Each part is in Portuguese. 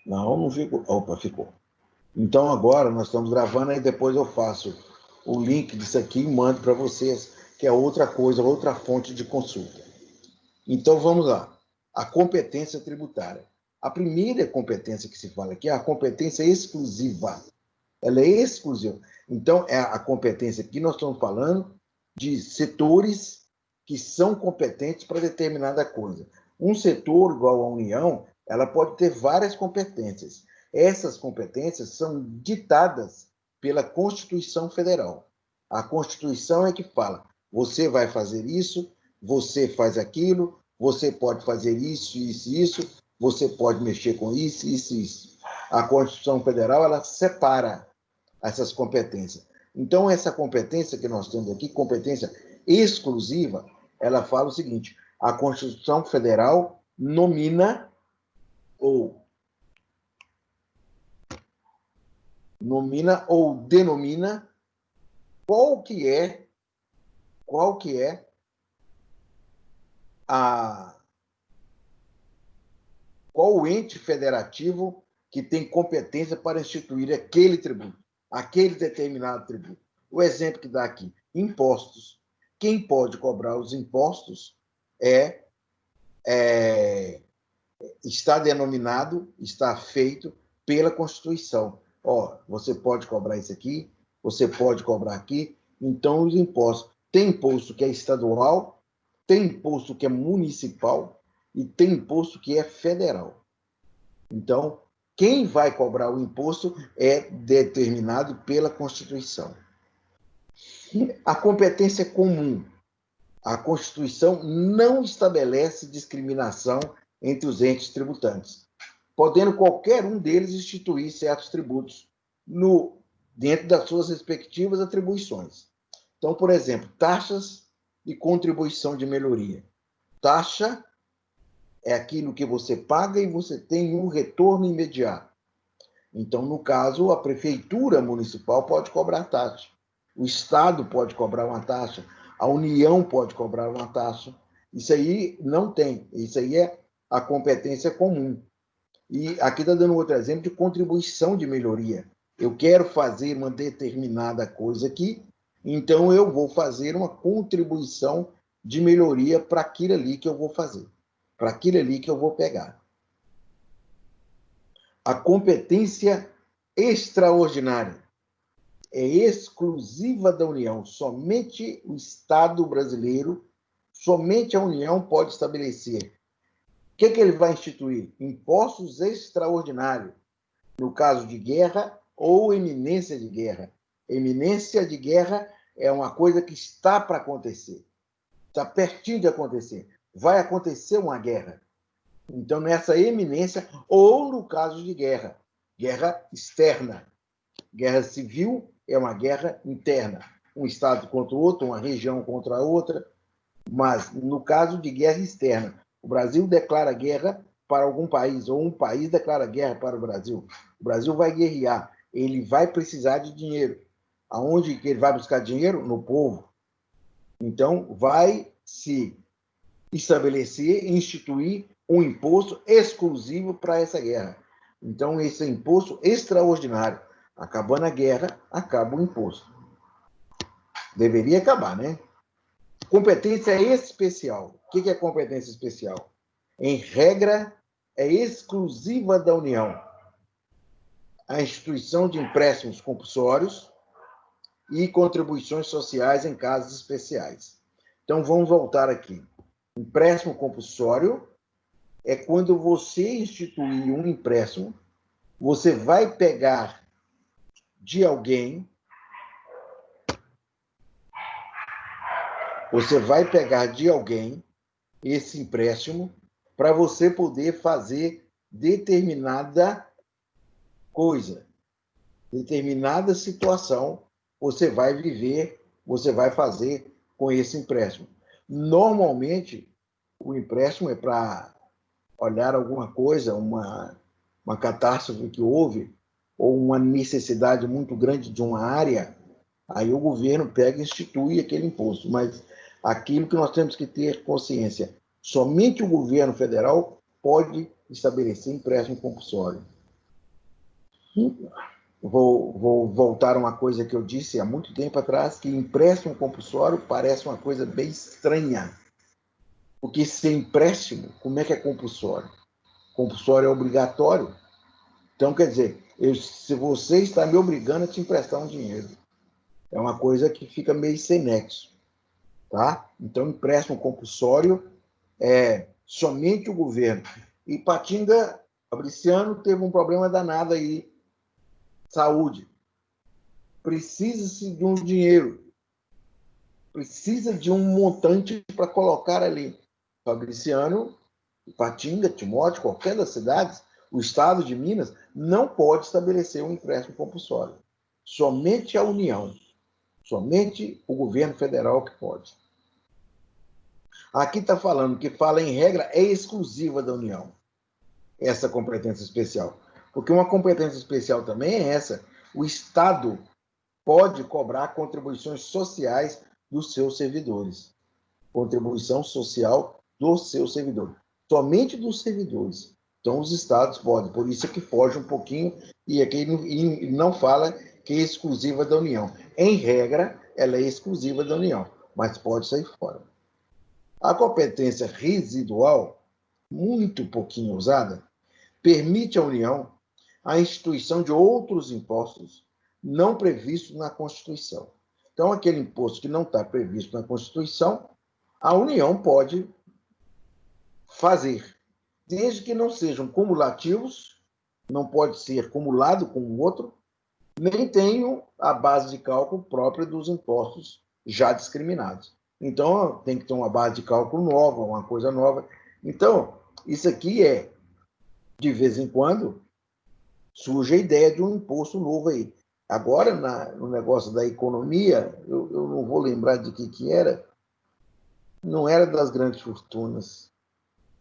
Não, não ficou. Opa, ficou. Então, agora nós estamos gravando, aí depois eu faço o link disso aqui e mando para vocês, que é outra coisa, outra fonte de consulta. Então, vamos lá. A competência tributária. A primeira competência que se fala aqui é a competência exclusiva. Ela é exclusiva. Então, é a competência que nós estamos falando de setores que são competentes para determinada coisa. Um setor igual à União, ela pode ter várias competências. Essas competências são ditadas pela Constituição Federal. A Constituição é que fala: você vai fazer isso, você faz aquilo, você pode fazer isso, isso, isso, você pode mexer com isso, isso, isso. A Constituição Federal, ela separa essas competências. Então, essa competência que nós temos aqui, competência exclusiva, ela fala o seguinte: a Constituição Federal nomina ou denomina qual que é qual o ente federativo que tem competência para instituir aquele tributo, aquele determinado tributo. O exemplo que dá aqui: impostos. Quem pode cobrar os impostos está denominado, está feito pela Constituição. Ó, você pode cobrar isso aqui, você pode cobrar aqui. Então, os impostos. Tem imposto que é estadual, tem imposto que é municipal e tem imposto que é federal. Então, quem vai cobrar o imposto é determinado pela Constituição. A competência comum. A Constituição não estabelece discriminação entre os entes tributantes, podendo qualquer um deles instituir certos tributos dentro das suas respectivas atribuições. Então, por exemplo, taxas e contribuição de melhoria. Taxa é aquilo que você paga e você tem um retorno imediato. Então, no caso, a prefeitura municipal pode cobrar taxa, o Estado pode cobrar uma taxa, a União pode cobrar uma taxa. Isso aí não tem, isso aí é a competência comum. E aqui está dando outro exemplo de contribuição de melhoria. Eu quero fazer uma determinada coisa aqui, então eu vou fazer uma contribuição de melhoria para aquilo ali que eu vou fazer, para aquilo ali que eu vou pegar. A competência extraordinária é exclusiva da União. Somente o Estado brasileiro, somente a União pode estabelecer. O que ele vai instituir? Impostos extraordinários, no caso de guerra ou eminência de guerra. Eminência de guerra é uma coisa que está para acontecer, está pertinho de acontecer. Vai acontecer uma guerra. Então, nessa eminência, ou no caso de guerra, guerra externa. Guerra civil é uma guerra interna, um Estado contra o outro, uma região contra a outra. Mas, no caso de guerra externa, o Brasil declara guerra para algum país, ou um país declara guerra para o Brasil. O Brasil vai guerrear, ele vai precisar de dinheiro. Aonde que ele vai buscar dinheiro? No povo. Então, vai se estabelecer, instituir um imposto exclusivo para essa guerra. Então, esse é imposto extraordinário. Acabando a guerra, acaba o imposto. Deveria acabar, né? Competência especial. O que é competência especial? Em regra, é exclusiva da União. A instituição de empréstimos compulsórios e contribuições sociais em casos especiais. Então, vamos voltar aqui. Empréstimo compulsório é quando você instituir um empréstimo, você vai pegar de alguém, esse empréstimo para você poder fazer determinada coisa, determinada situação, você vai viver, você vai fazer com esse empréstimo. Normalmente, o empréstimo é para olhar alguma coisa, uma catástrofe que houve, ou uma necessidade muito grande de uma área, aí o governo pega e institui aquele imposto. Mas aquilo que nós temos que ter consciência, somente o governo federal pode estabelecer empréstimo compulsório. Vou voltar a uma coisa que eu disse há muito tempo atrás, que empréstimo compulsório parece uma coisa bem estranha. Porque se é empréstimo, como é que é compulsório? Compulsório é obrigatório. Então, quer dizer, se você está me obrigando a te emprestar um dinheiro, é uma coisa que fica meio sem nexo. Tá? Então, empréstimo compulsório é somente o governo. E Patinga, Fabriciano, teve um problema danado aí, saúde. Precisa-se de um dinheiro, precisa de um montante para colocar ali. Fabriciano, Patinga, Timóteo, qualquer das cidades, o Estado de Minas, não pode estabelecer um empréstimo compulsório. Somente a União, somente o governo federal que pode. Aqui está falando que fala em regra é exclusiva da União, essa competência especial. Porque uma competência especial também é essa. O Estado pode cobrar contribuições sociais dos seus servidores. Contribuição social dos seus servidores. Somente dos servidores. Então, os estados podem. Por isso é que foge um pouquinho e aqui não fala que é exclusiva da União. Em regra, ela é exclusiva da União, mas pode sair fora. A competência residual, muito pouquinho usada, permite à União a instituição de outros impostos não previstos na Constituição. Então, aquele imposto que não está previsto na Constituição, a União pode fazer, desde que não sejam cumulativos, não pode ser cumulado com o outro, nem tenham a base de cálculo própria dos impostos já discriminados. Então, tem que ter uma base de cálculo nova, uma coisa nova. Então, isso aqui é, de vez em quando, surge a ideia de um imposto novo aí. Agora, no negócio da economia, eu não vou lembrar de que era, não era das grandes fortunas.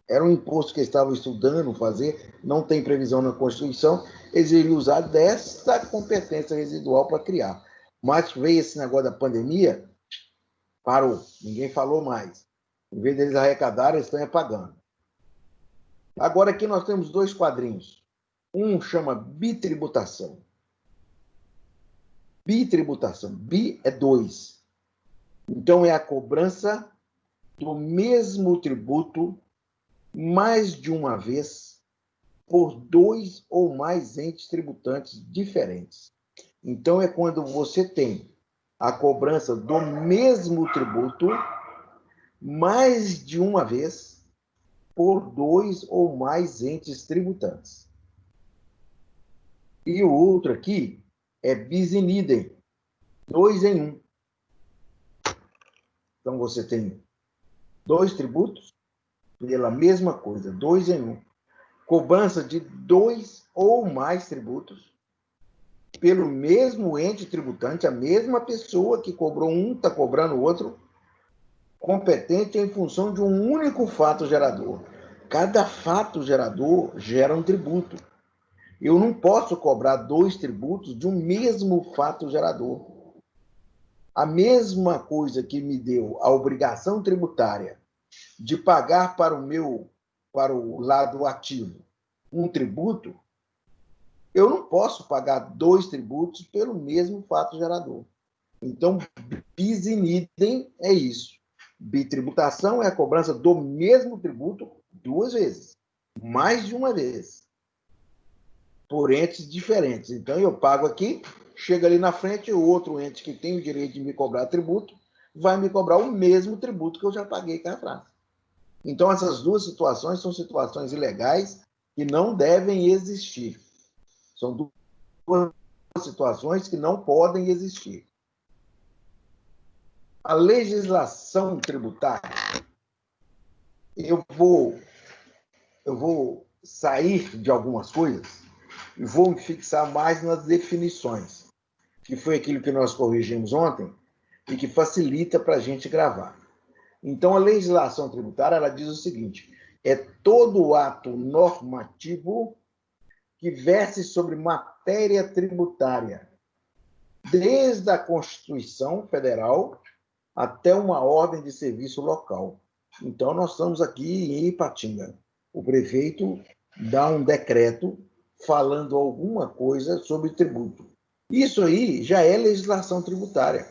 Era um imposto que eles estavam estudando fazer, não tem previsão na Constituição, eles iriam usar dessa competência residual para criar. Mas veio esse negócio da pandemia, parou, ninguém falou mais. Em vez deles arrecadarem, eles estão pagando. Agora aqui nós temos dois quadrinhos. Um chama bitributação. Bitributação. Bi é 2. Então é a cobrança do mesmo tributo mais de uma vez por 2 ou mais entes tributantes diferentes. Então é quando você tem a cobrança do mesmo tributo mais de uma vez por 2 ou mais entes tributantes. E o outro aqui é bis in idem, 2 em 1. Então você tem 2 tributos pela mesma coisa, 2 em 1. Cobrança de 2 ou mais tributos pelo mesmo ente tributante, a mesma pessoa que cobrou um está cobrando o outro, competente em função de um único fato gerador. Cada fato gerador gera um tributo. Eu não posso cobrar 2 tributos de um mesmo fato gerador. A mesma coisa que me deu a obrigação tributária de pagar para o lado ativo um tributo, eu não posso pagar 2 tributos pelo mesmo fato gerador. Então, bis in idem é isso. Bitributação é a cobrança do mesmo tributo 2 vezes, mais de uma vez, por entes diferentes. Então, eu pago aqui, chega ali na frente, o outro ente que tem o direito de me cobrar tributo vai me cobrar o mesmo tributo que eu já paguei cá atrás. Então, essas duas situações são situações ilegais que não devem existir. São duas situações que não podem existir. A legislação tributária, eu vou sair de algumas coisas e vou me fixar mais nas definições, que foi aquilo que nós corrigimos ontem e que facilita para a gente gravar. Então, a legislação tributária, ela diz o seguinte: é todo ato normativo que verse sobre matéria tributária, desde a Constituição Federal até uma ordem de serviço local. Então, nós estamos aqui em Ipatinga. O prefeito dá um decreto falando alguma coisa sobre tributo. Isso aí já é legislação tributária.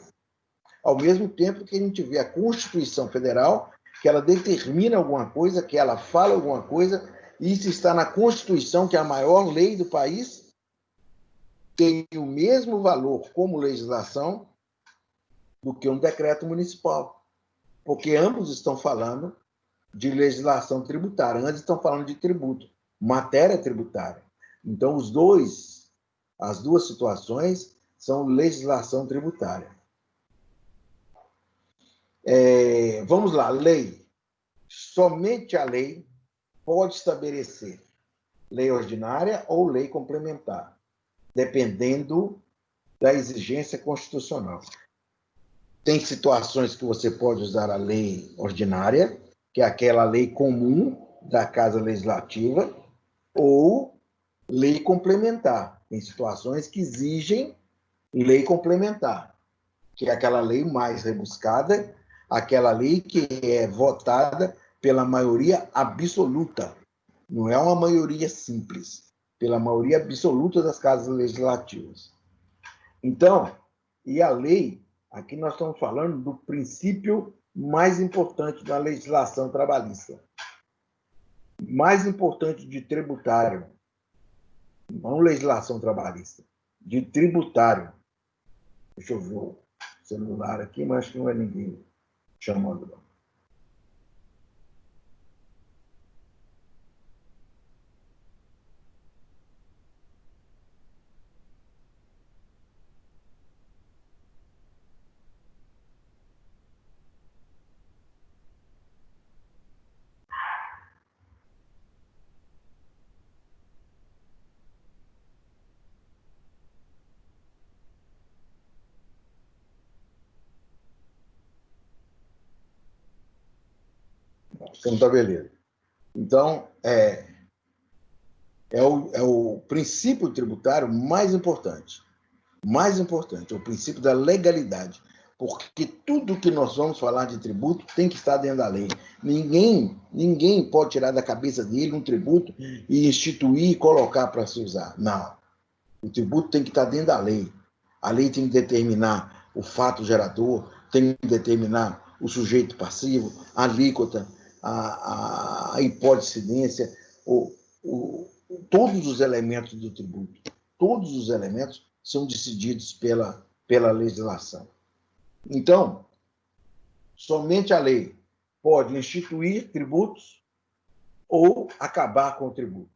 Ao mesmo tempo que a gente vê a Constituição Federal, que ela determina alguma coisa, que ela fala alguma coisa, e isso está na Constituição, que é a maior lei do país, tem o mesmo valor como legislação do que um decreto municipal. Porque ambos estão falando de legislação tributária, ambos estão falando de tributo, matéria tributária. Então, as duas situações são legislação tributária. Vamos lá, lei. Somente a lei pode estabelecer lei ordinária ou lei complementar, dependendo da exigência constitucional. Tem situações que você pode usar a lei ordinária, que é aquela lei comum da Casa Legislativa, ou lei complementar. Tem situações que exigem lei complementar, que é aquela lei mais rebuscada, aquela lei que é votada pela maioria absoluta. Não é uma maioria simples, pela maioria absoluta das casas legislativas. Então, e a lei, aqui nós estamos falando do princípio mais importante da legislação trabalhista, mais importante de tributário, não legislação trabalhista, de tributário. Deixa eu ver o celular aqui, mas acho que não é ninguém chamando, não. Então, tá beleza. Então, é o princípio tributário mais importante. Mais importante, é o princípio da legalidade. Porque tudo que nós vamos falar de tributo tem que estar dentro da lei. Ninguém pode tirar da cabeça dele um tributo e instituir e colocar para se usar. Não. O tributo tem que estar dentro da lei. A lei tem que determinar o fato gerador, tem que determinar o sujeito passivo, a alíquota, a hipótese de incidência, todos os elementos do tributo. Todos os elementos são decididos pela legislação. Então, somente a lei pode instituir tributos ou acabar com o tributo,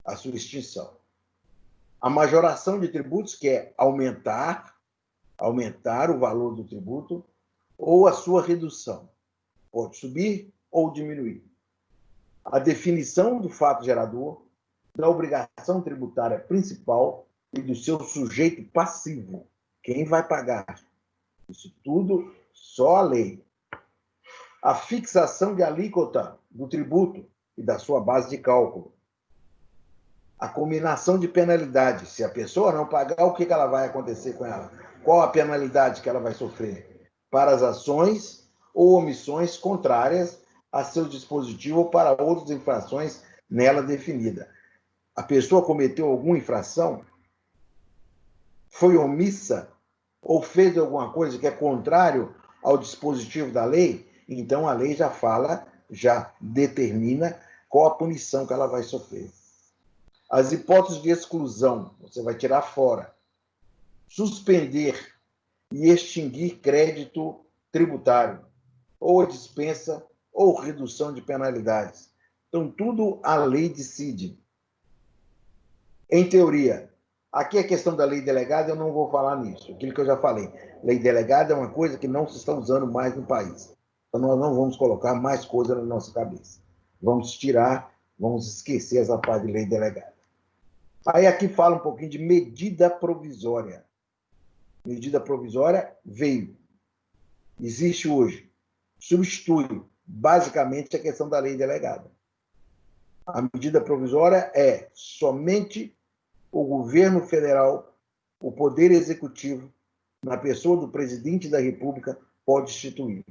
a sua extinção. A majoração de tributos, que é aumentar o valor do tributo, ou a sua redução, pode subir ou diminuir. A definição do fato gerador, da obrigação tributária principal e do seu sujeito passivo, quem vai pagar. Isso tudo, só a lei. A fixação de alíquota do tributo e da sua base de cálculo. A combinação de penalidades. Se a pessoa não pagar, o que ela vai acontecer com ela? Qual a penalidade que ela vai sofrer? Para as ações ou omissões contrárias a seu dispositivo ou para outras infrações nela definida. A pessoa cometeu alguma infração, foi omissa ou fez alguma coisa que é contrário ao dispositivo da lei, então a lei já fala, já determina qual a punição que ela vai sofrer. As hipóteses de exclusão, você vai tirar fora. Suspender e extinguir crédito tributário, ou dispensa, ou redução de penalidades. Então, tudo a lei decide. Em teoria, aqui a questão da lei delegada, eu não vou falar nisso. Aquilo que eu já falei. Lei delegada é uma coisa que não se está usando mais no país. Então, nós não vamos colocar mais coisa na nossa cabeça. Vamos tirar, vamos esquecer essa parte de lei delegada. Aí aqui fala um pouquinho de medida provisória. Medida provisória veio. Existe hoje. Substitui, basicamente, a questão da lei delegada. A medida provisória é somente o governo federal, o poder executivo, na pessoa do presidente da República, pode instituir.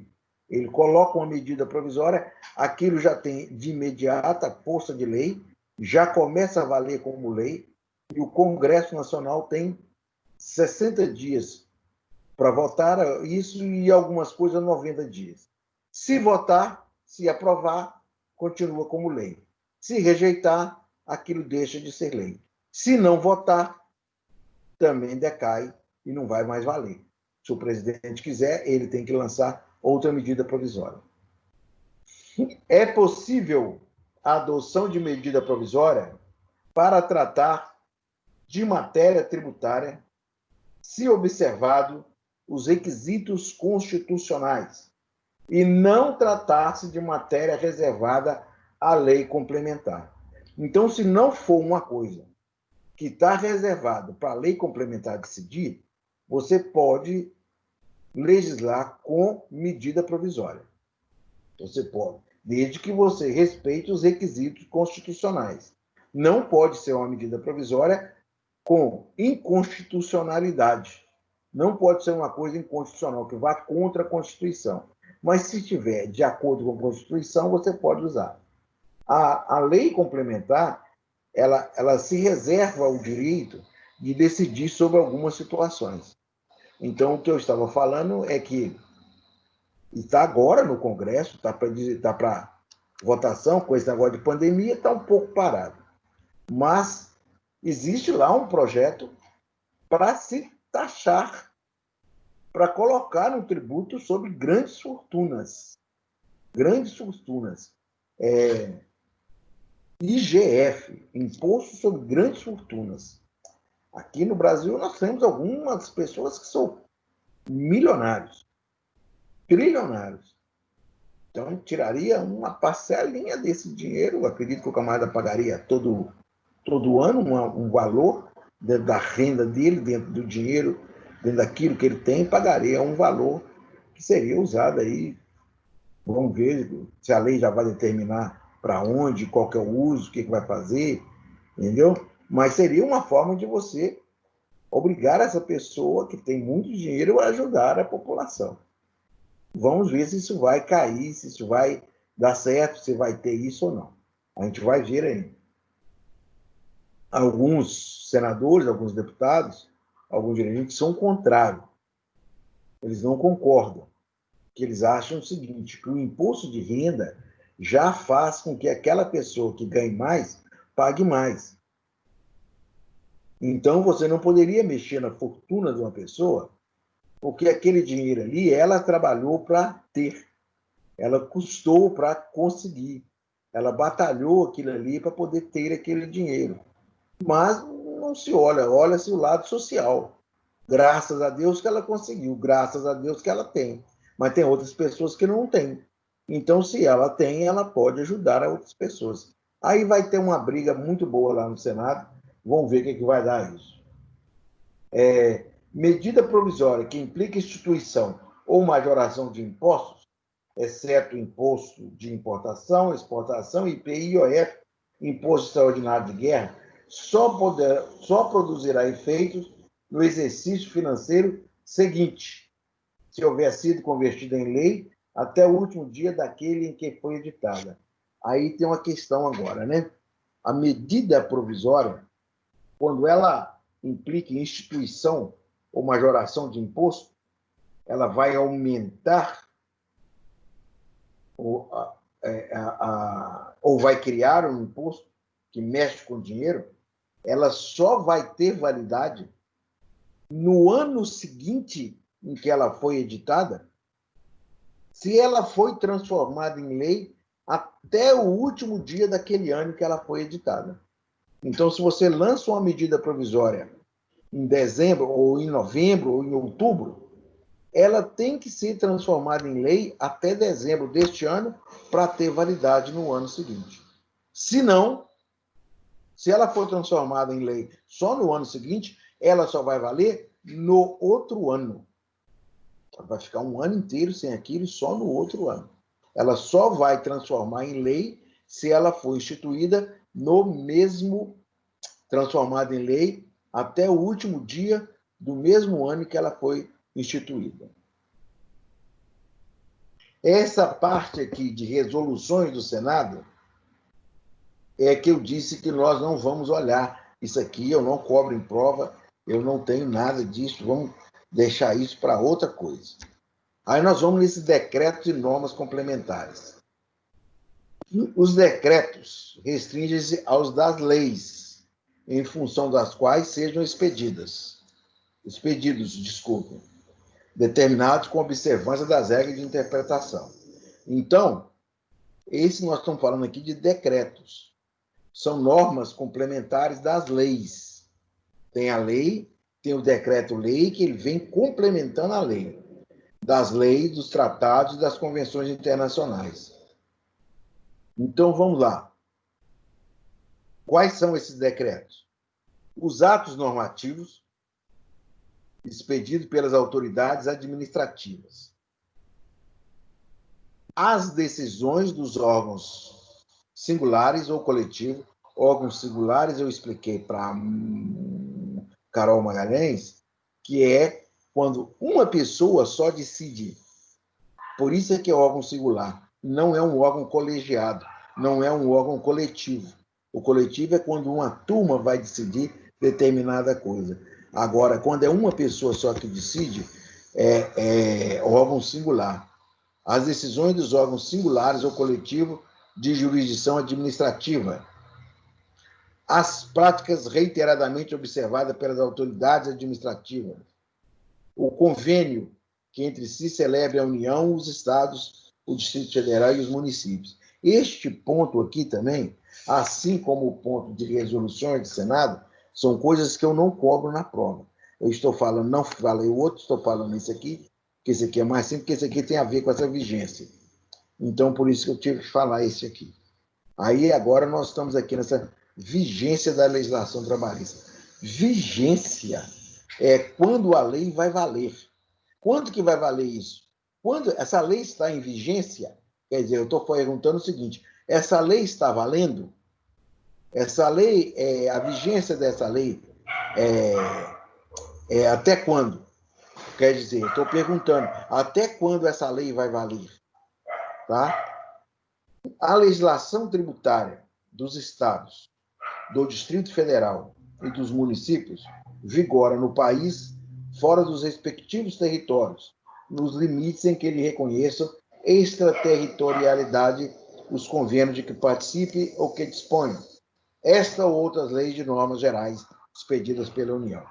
Ele coloca uma medida provisória, aquilo já tem de imediata força de lei, já começa a valer como lei, e o Congresso Nacional tem 60 dias para votar isso e algumas coisas 90 dias. Se votar, se aprovar, continua como lei. Se rejeitar, aquilo deixa de ser lei. Se não votar, também decai e não vai mais valer. Se o presidente quiser, ele tem que lançar outra medida provisória. É possível a adoção de medida provisória para tratar de matéria tributária, se observado os requisitos constitucionais e não tratar-se de matéria reservada à lei complementar. Então, se não for uma coisa que está reservado para a lei complementar decidir, você pode legislar com medida provisória. Você pode, desde que você respeite os requisitos constitucionais. Não pode ser uma medida provisória com inconstitucionalidade. Não pode ser uma coisa inconstitucional, que vá contra a Constituição. Mas, se estiver de acordo com a Constituição, você pode usar. A lei complementar, ela se reserva o direito de decidir sobre algumas situações. Então, o que eu estava falando é que está agora no Congresso, está para votação, com esse negócio de pandemia, está um pouco parado. Mas existe lá um projeto para se taxar, para colocar no tributo sobre grandes fortunas. Grandes fortunas. IGF, Imposto sobre Grandes Fortunas. Aqui no Brasil nós temos algumas pessoas que são milionários, trilionários. Então, tiraria uma parcelinha desse dinheiro, eu acredito que o camarada pagaria todo ano um valor dentro da renda dele, dentro do dinheiro, dentro daquilo que ele tem, pagaria um valor que seria usado aí. Vamos ver se a lei já vai determinar para onde, qual que é o uso, o que vai fazer, entendeu? Mas seria uma forma de você obrigar essa pessoa que tem muito dinheiro a ajudar a população. Vamos ver se isso vai cair, se isso vai dar certo, se vai ter isso ou não. A gente vai ver aí. Alguns senadores, alguns deputados, alguns dirigentes são contrários. Eles não concordam. Que eles acham o seguinte, que o imposto de renda já faz com que aquela pessoa que ganhe mais pague mais. Então, você não poderia mexer na fortuna de uma pessoa, porque aquele dinheiro ali, ela trabalhou para ter. Ela custou para conseguir. Ela batalhou aquilo ali para poder ter aquele dinheiro. Mas não se olha-se o lado social. Graças a Deus que ela conseguiu, graças a Deus que ela tem. Mas tem outras pessoas que não têm. Então, se ela tem, ela pode ajudar a outras pessoas. Aí vai ter uma briga muito boa lá no Senado. Vamos ver o que vai dar isso. Medida provisória que implica instituição ou majoração de impostos, exceto imposto de importação, exportação, IPI, IOF, imposto extraordinário de guerra, só produzirá efeitos no exercício financeiro seguinte, se houver sido convertida em lei até o último dia daquele em que foi editada. Aí tem uma questão agora, né? A medida provisória, quando ela implica em instituição ou majoração de imposto, ela vai aumentar ou vai criar um imposto que mexe com dinheiro, ela só vai ter validade no ano seguinte em que ela foi editada, se ela foi transformada em lei até o último dia daquele ano que ela foi editada. Então, se você lança uma medida provisória em dezembro, ou em novembro, ou em outubro, ela tem que ser transformada em lei até dezembro deste ano para ter validade no ano seguinte. Se não, se ela for transformada em lei só no ano seguinte, ela só vai valer no outro ano. Ela vai ficar um ano inteiro sem aquilo só no outro ano. Ela só vai transformar em lei se ela for instituída no mesmo, transformada em lei até o último dia do mesmo ano que ela foi instituída. Essa parte aqui de resoluções do Senado, é que eu disse que nós não vamos olhar isso aqui, eu não cobro em prova, eu não tenho nada disso, vamos deixar isso para outra coisa. Aí nós vamos nesses decretos e normas complementares. Os decretos restringem-se aos das leis, em função das quais sejam expedidos, determinados com observância das regras de interpretação. Então, esse nós estamos falando aqui de decretos. São normas complementares das leis. Tem a lei, tem o decreto-lei, que ele vem complementando a lei, das leis, dos tratados e das convenções internacionais. Então, vamos lá. Quais são esses decretos? Os atos normativos expedidos pelas autoridades administrativas. As decisões dos órgãos singulares ou coletivos. Órgãos singulares eu expliquei para Carol Magalhães, que é quando uma pessoa só decide. Por isso é que é órgão singular. Não é um órgão colegiado, não é um órgão coletivo. O coletivo é quando uma turma vai decidir determinada coisa. Agora, quando é uma pessoa só que decide, é órgão singular. As decisões dos órgãos singulares ou coletivos de jurisdição administrativa. As práticas reiteradamente observadas pelas autoridades administrativas. O convênio que entre si celebra a União, os estados, o Distrito Federal e os municípios. Este ponto aqui também, assim como o ponto de resoluções do Senado, são coisas que eu não cobro na prova. Eu estou falando, não falei o outro, estou falando isso aqui, que esse aqui é mais simples, porque esse aqui tem a ver com essa vigência. Então, por isso que eu tive que falar esse aqui. Aí, agora, nós estamos aqui nessa vigência da legislação trabalhista. Vigência é quando a lei vai valer. Quando que vai valer isso? Quando essa lei está em vigência, quer dizer, eu estou perguntando o seguinte, essa lei está valendo? Essa lei, a vigência dessa lei é até quando? Quer dizer, estou perguntando, até quando essa lei vai valer? Tá? A legislação tributária dos estados, do Distrito Federal e dos municípios vigora no país, fora dos respectivos territórios, nos limites em que ele reconheça extraterritorialidade os convênios de que participe ou que disponham, esta ou outras leis de normas gerais expedidas pela União.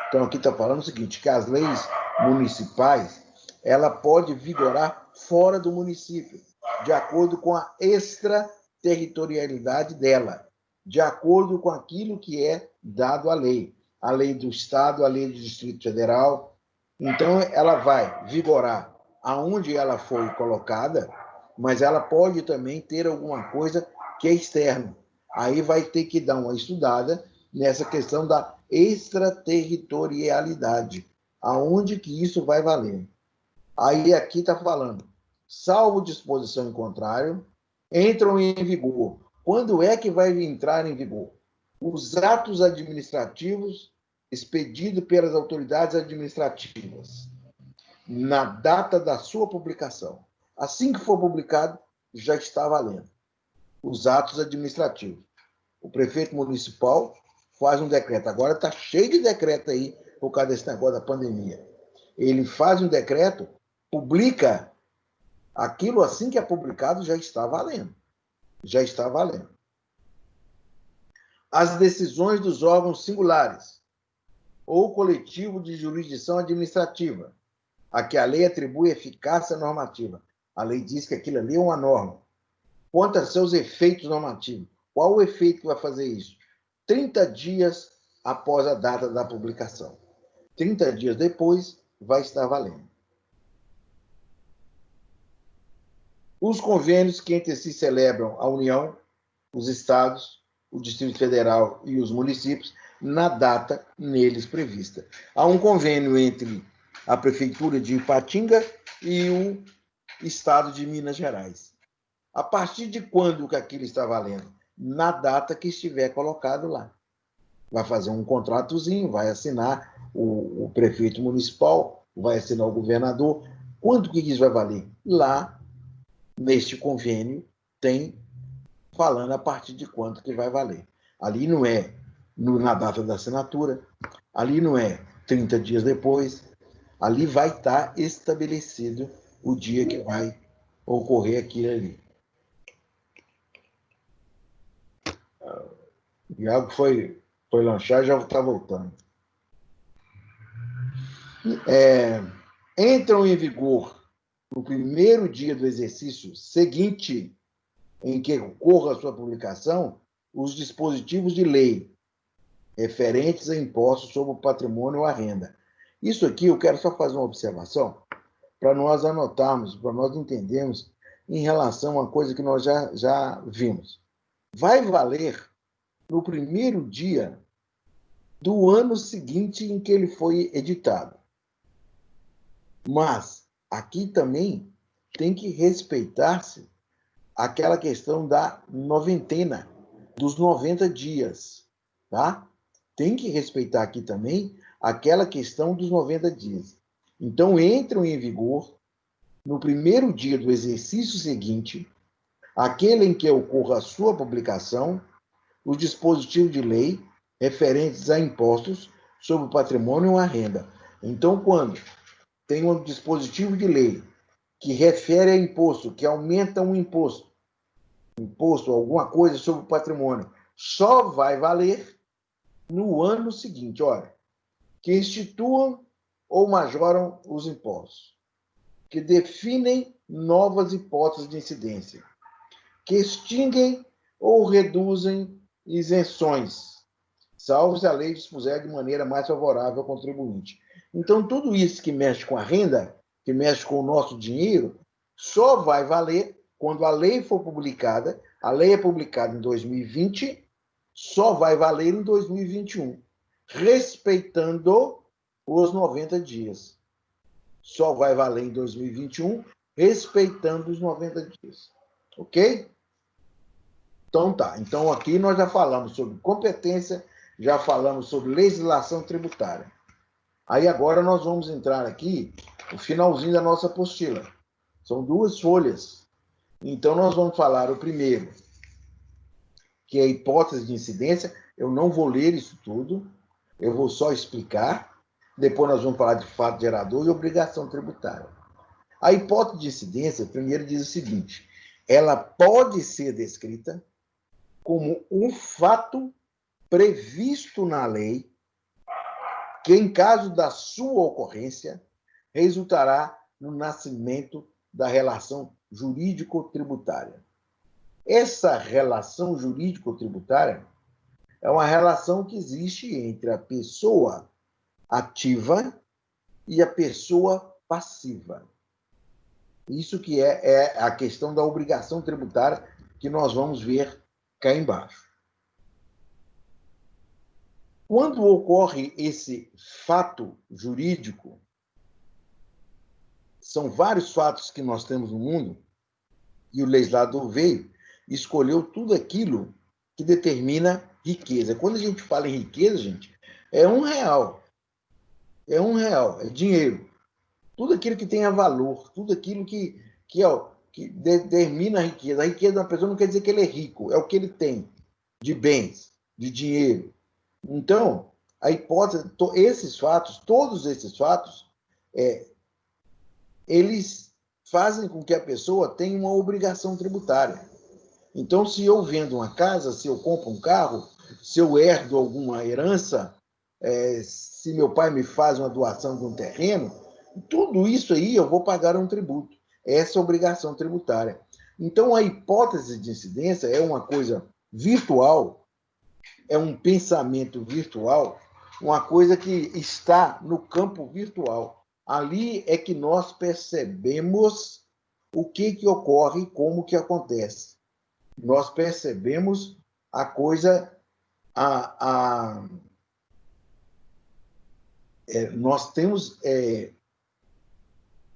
Então, aqui está falando o seguinte, que as leis municipais, ela pode vigorar fora do município, de acordo com a extraterritorialidade dela, de acordo com aquilo que é dado à lei. A lei do Estado, a lei do Distrito Federal. Então, ela vai vigorar aonde ela foi colocada, mas ela pode também ter alguma coisa que é externa. Aí vai ter que dar uma estudada nessa questão da extraterritorialidade, aonde que isso vai valer. Aí aqui está falando, salvo disposição em contrário, entram em vigor. Quando é que vai entrar em vigor? Os atos administrativos expedidos pelas autoridades administrativas, na data da sua publicação. Assim que for publicado, já está valendo. Os atos administrativos. O prefeito municipal faz um decreto. Agora está cheio de decreto aí por causa desse negócio da pandemia. Ele faz um decreto, publica aquilo, assim que é publicado, já está valendo. Já está valendo. As decisões dos órgãos singulares ou coletivo de jurisdição administrativa, a que a lei atribui eficácia normativa. A lei diz que aquilo ali é uma norma. Quanto a seus efeitos normativos, qual o efeito que vai fazer isso? 30 dias após a data da publicação. 30 dias depois, vai estar valendo. Os convênios que entre si celebram a União, os estados, o Distrito Federal e os municípios, na data neles prevista. Há um convênio entre a Prefeitura de Ipatinga e o Estado de Minas Gerais. A partir de quando que aquilo está valendo? Na data que estiver colocado lá. Vai fazer um contratozinho, vai assinar o prefeito municipal, vai assinar o governador. Quanto que isso vai valer? Lá, neste convênio, tem falando a partir de quanto que vai valer. Ali não é na data da assinatura, ali não é 30 dias depois, ali vai estar estabelecido o dia que vai ocorrer aquilo ali. O Iago foi lanchar e já está voltando. Entram em vigor no primeiro dia do exercício seguinte em que ocorra a sua publicação os dispositivos de lei referentes a impostos sobre o patrimônio ou a renda. Isso aqui eu quero só fazer uma observação para nós anotarmos, para nós entendermos em relação a uma coisa que nós já vimos. Vai valer no primeiro dia do ano seguinte em que ele foi editado. Mas aqui também tem que respeitar-se aquela questão da noventena, dos 90 dias, tá? Tem que respeitar aqui também aquela questão dos 90 dias. Então, entram em vigor no primeiro dia do exercício seguinte, aquele em que ocorra a sua publicação, os dispositivos de lei referentes a impostos sobre o patrimônio ou a renda. Então, quando tem um dispositivo de lei que refere a imposto, que aumenta um imposto, alguma coisa sobre o patrimônio, só vai valer no ano seguinte. Olha, que instituam ou majoram os impostos, que definem novas hipóteses de incidência, que extinguem ou reduzem isenções, salvo se a lei dispuser de maneira mais favorável ao contribuinte. Então, tudo isso que mexe com a renda, que mexe com o nosso dinheiro, só vai valer quando a lei for publicada. A lei é publicada em 2020, só vai valer em 2021, respeitando os 90 dias. Só vai valer em 2021, respeitando os 90 dias. Ok? Então tá. Então aqui nós já falamos sobre competência, já falamos sobre legislação tributária. Aí agora nós vamos entrar aqui no finalzinho da nossa apostila. São 2 folhas. Então nós vamos falar o primeiro, que é a hipótese de incidência. Eu não vou ler isso tudo, eu vou só explicar. Depois nós vamos falar de fato gerador e obrigação tributária. A hipótese de incidência, primeiro, diz o seguinte: ela pode ser descrita como um fato previsto na lei que, em caso da sua ocorrência, resultará no nascimento da relação jurídico-tributária. Essa relação jurídico-tributária é uma relação que existe entre a pessoa ativa e a pessoa passiva. Isso que é a questão da obrigação tributária que nós vamos ver cá embaixo. Quando ocorre esse fato jurídico, são vários fatos que nós temos no mundo, e o legislador veio e escolheu tudo aquilo que determina riqueza. Quando a gente fala em riqueza, gente, é R$1. É R$1, é dinheiro. Tudo aquilo que tenha valor, tudo aquilo que determina a riqueza. A riqueza de uma pessoa não quer dizer que ele é rico, é o que ele tem de bens, de dinheiro. Então, a hipótese, todos esses fatos, eles fazem com que a pessoa tenha uma obrigação tributária. Então, se eu vendo uma casa, se eu compro um carro, se eu herdo alguma herança, se meu pai me faz uma doação de um terreno, tudo isso aí eu vou pagar um tributo. Essa obrigação tributária. Então, a hipótese de incidência é uma coisa virtual, é um pensamento virtual, uma coisa que está no campo virtual. Ali é que nós percebemos o que ocorre e como que acontece. Nós percebemos a coisa, nós temos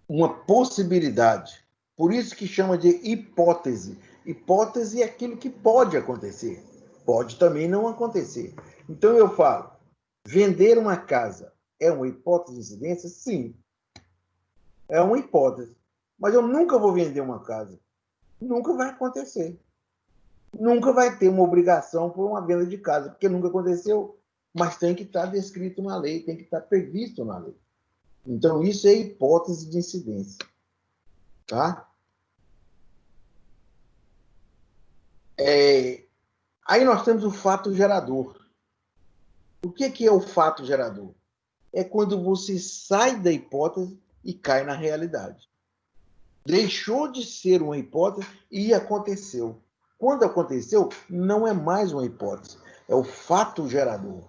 uma possibilidade. Por isso que chama de hipótese. Hipótese é aquilo que pode acontecer. Pode também não acontecer. Então eu falo, vender uma casa é uma hipótese de incidência? Sim. É uma hipótese. Mas eu nunca vou vender uma casa. Nunca vai acontecer. nunca vai ter uma obrigação por uma venda de casa, porque nunca aconteceu, mas tem que estar descrito na lei, tem que estar previsto na lei. Então, isso é hipótese de incidência. Tá? Aí nós temos o fato gerador. O que é o fato gerador? É quando você sai da hipótese e cai na realidade. Deixou de ser uma hipótese e aconteceu. Quando aconteceu, não é mais uma hipótese, é o fato gerador.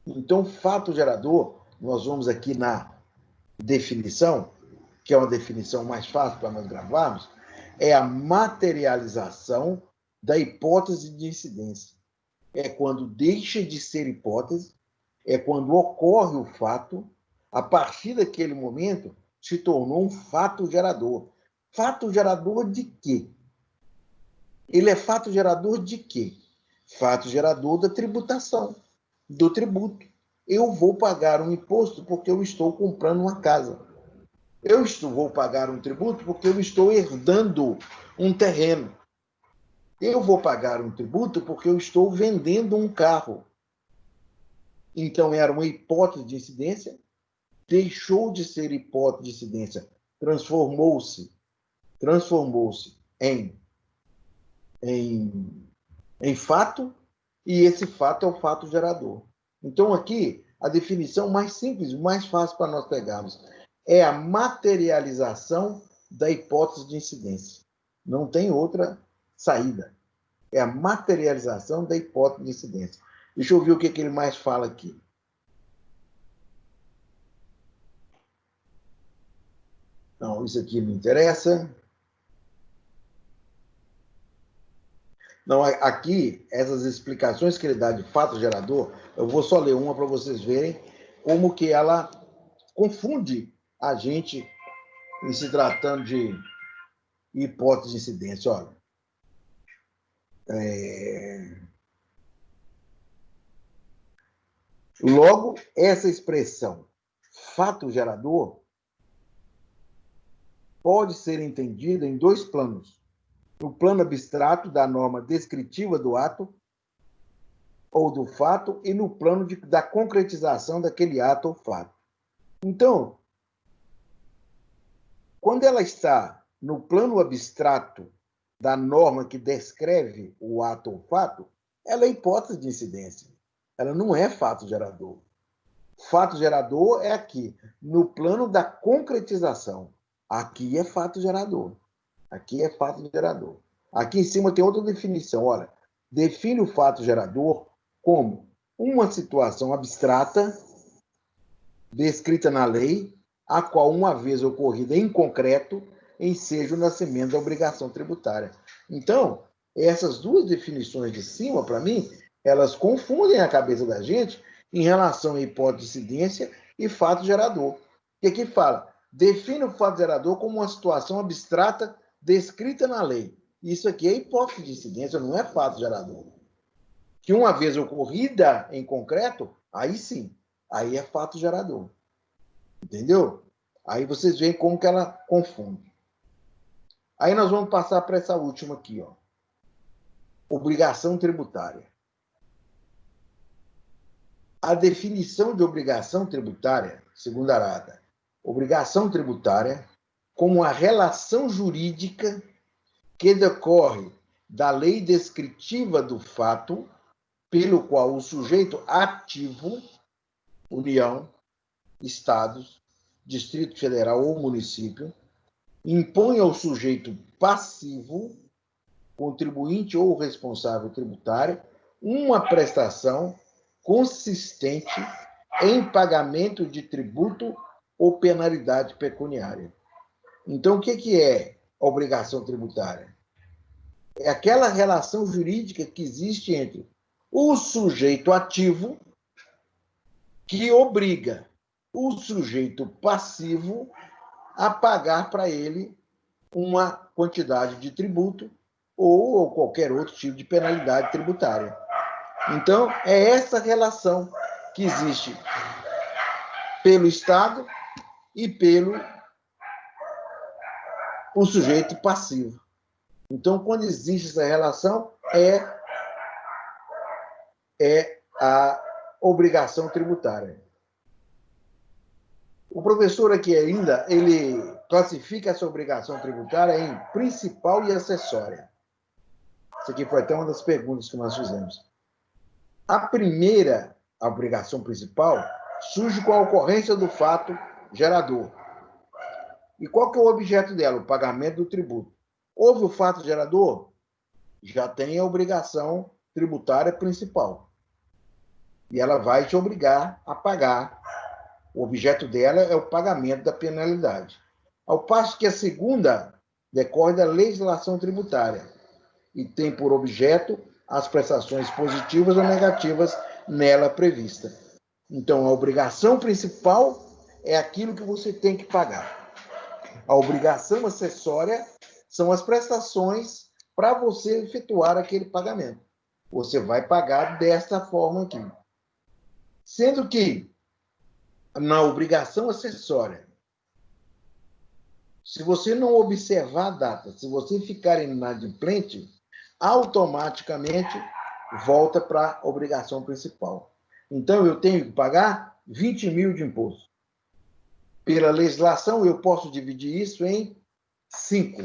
Então, fato gerador, nós vamos aqui na definição, que é uma definição mais fácil para nós gravarmos, é a materialização da hipótese de incidência. É quando deixa de ser hipótese, é quando ocorre o fato, a partir daquele momento se tornou um fato gerador. Fato gerador de quê? Ele é fato gerador de quê? Fato gerador da tributação, do tributo. Eu vou pagar um imposto porque eu estou comprando uma casa. Vou pagar um tributo porque eu estou herdando um terreno. Eu vou pagar um tributo porque eu estou vendendo um carro. Então, era uma hipótese de incidência, deixou de ser hipótese de incidência, transformou-se em fato, e esse fato é o fato gerador. Então, aqui, a definição mais simples, mais fácil para nós pegarmos, é a materialização da hipótese de incidência. Não tem outra saída. É a materialização da hipótese de incidência. Deixa eu ver o que ele mais fala aqui. Não, isso aqui não interessa. Não, aqui, essas explicações que ele dá de fato gerador, eu vou só ler uma para vocês verem como que ela confunde a gente em se tratando de hipótese de incidência. Olha, logo, essa expressão fato gerador pode ser entendida em dois planos. No plano abstrato da norma descritiva do ato ou do fato e no plano da concretização daquele ato ou fato. Então, quando ela está no plano abstrato da norma que descreve o ato ou fato, ela é hipótese de incidência. Ela não é fato gerador. Fato gerador é aqui, no plano da concretização. Aqui é fato gerador. Aqui é fato gerador. Aqui em cima tem outra definição. Olha, define o fato gerador como uma situação abstrata descrita na lei, a qual, uma vez ocorrida em concreto, enseja o nascimento da obrigação tributária. Então, essas duas definições de cima, para mim, elas confundem a cabeça da gente em relação à hipótese de incidência e fato gerador. E aqui fala, define o fato gerador como uma situação abstrata descrita na lei. Isso aqui é hipótese de incidência, não é fato gerador. Que uma vez ocorrida em concreto, aí sim, aí é fato gerador. Entendeu? Aí vocês veem como que ela confunde. Aí nós vamos passar para essa última aqui, ó. Obrigação tributária. A definição de obrigação tributária, segundo Arada, obrigação tributária como a relação jurídica que decorre da lei descritiva do fato pelo qual o sujeito ativo, União, Estados, Distrito Federal ou município, impõe ao sujeito passivo, contribuinte ou responsável tributário, uma prestação consistente em pagamento de tributo ou penalidade pecuniária. Então, o que é a obrigação tributária? É aquela relação jurídica que existe entre o sujeito ativo, que obriga o sujeito passivo a pagar para ele uma quantidade de tributo ou qualquer outro tipo de penalidade tributária. Então, é essa relação que existe pelo Estado e pelo o sujeito passivo. Então, quando existe essa relação, é a obrigação tributária. O professor aqui ainda, ele classifica essa obrigação tributária em principal e acessória. Isso aqui foi até uma das perguntas que nós fizemos. A primeira, a obrigação principal, surge com a ocorrência do fato gerador. E qual que é o objeto dela? O pagamento do tributo. Houve o fato gerador? Já tem a obrigação tributária principal. E ela vai te obrigar a pagar. O objeto dela é o pagamento da penalidade. Ao passo que a segunda decorre da legislação tributária e tem por objeto as prestações positivas ou negativas nela prevista. Então, a obrigação principal é aquilo que você tem que pagar. A obrigação acessória são as prestações para você efetuar aquele pagamento. Você vai pagar desta forma aqui. Sendo que, na obrigação acessória, se você não observar a data, se você ficar inadimplente, automaticamente volta para a obrigação principal. Então, eu tenho que pagar 20 mil de imposto. Pela legislação, eu posso dividir isso em 5.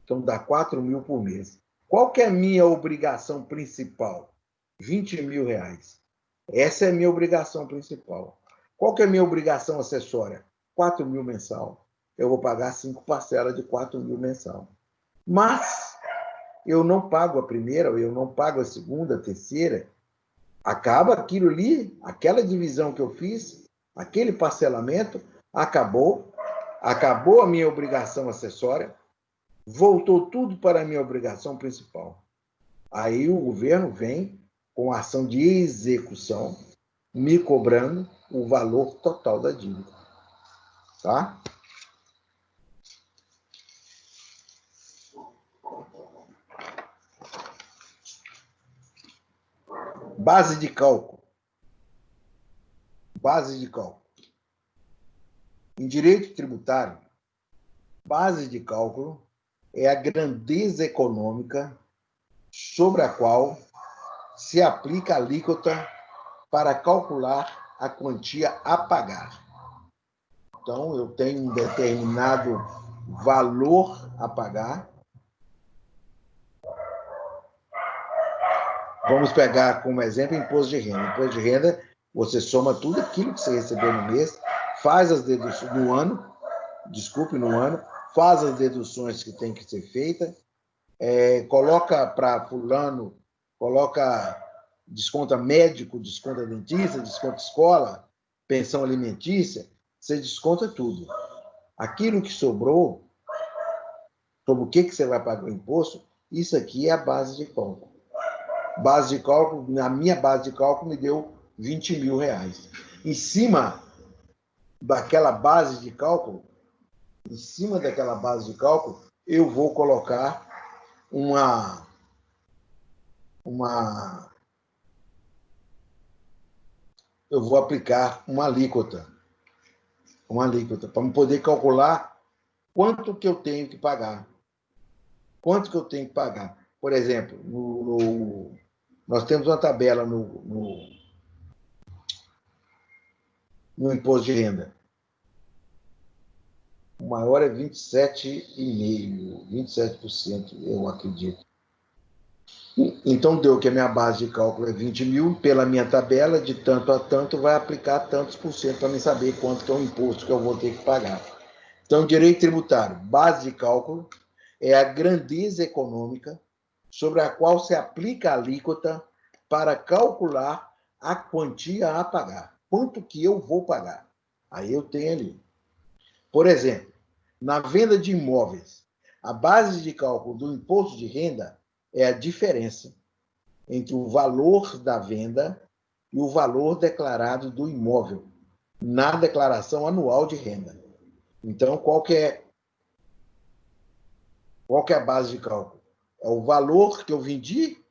Então, dá 4 mil por mês. Qual que é a minha obrigação principal? 20 mil reais. Essa é a minha obrigação principal. Qual que é a minha obrigação acessória? 4 mil mensal. Eu vou pagar 5 parcelas de 4 mil mensal. Mas eu não pago a primeira, eu não pago a segunda, a terceira. Acaba aquilo ali, aquela divisão que eu fiz, aquele parcelamento, acabou a minha obrigação acessória, voltou tudo para a minha obrigação principal. Aí o governo vem com a ação de execução, me cobrando o valor total da dívida. Tá? Base de cálculo. Base de cálculo. Em direito tributário, base de cálculo é a grandeza econômica sobre a qual se aplica a alíquota para calcular a quantia a pagar. Então, eu tenho um determinado valor a pagar. Vamos pegar como exemplo imposto de renda. Imposto de renda, você soma tudo aquilo que você recebeu no mês, faz as deduções no ano, faz as deduções que tem que ser feitas, coloca para fulano, desconta médico, desconta dentista, desconta escola, pensão alimentícia, você desconta tudo. Aquilo que sobrou, sobre o que você vai pagar o imposto, isso aqui é a base de cálculo. Base de cálculo, na minha base de cálculo me deu 20 mil reais. Em cima daquela base de cálculo, eu vou colocar eu vou aplicar uma alíquota para poder calcular quanto que eu tenho que pagar. Por exemplo, nós temos uma tabela no imposto de renda. O maior é 27,5%, 27%, eu acredito. Então, deu que a minha base de cálculo é 20 mil, pela minha tabela, de tanto a tanto, vai aplicar tantos por cento para me saber quanto que é o imposto que eu vou ter que pagar. Então, direito tributário, base de cálculo, é a grandeza econômica sobre a qual se aplica a alíquota para calcular a quantia a pagar. Quanto que eu vou pagar? Aí eu tenho ali. Por exemplo, na venda de imóveis, a base de cálculo do imposto de renda é a diferença entre o valor da venda e o valor declarado do imóvel na declaração anual de renda. Então, qual que é a base de cálculo? É o valor que eu vendi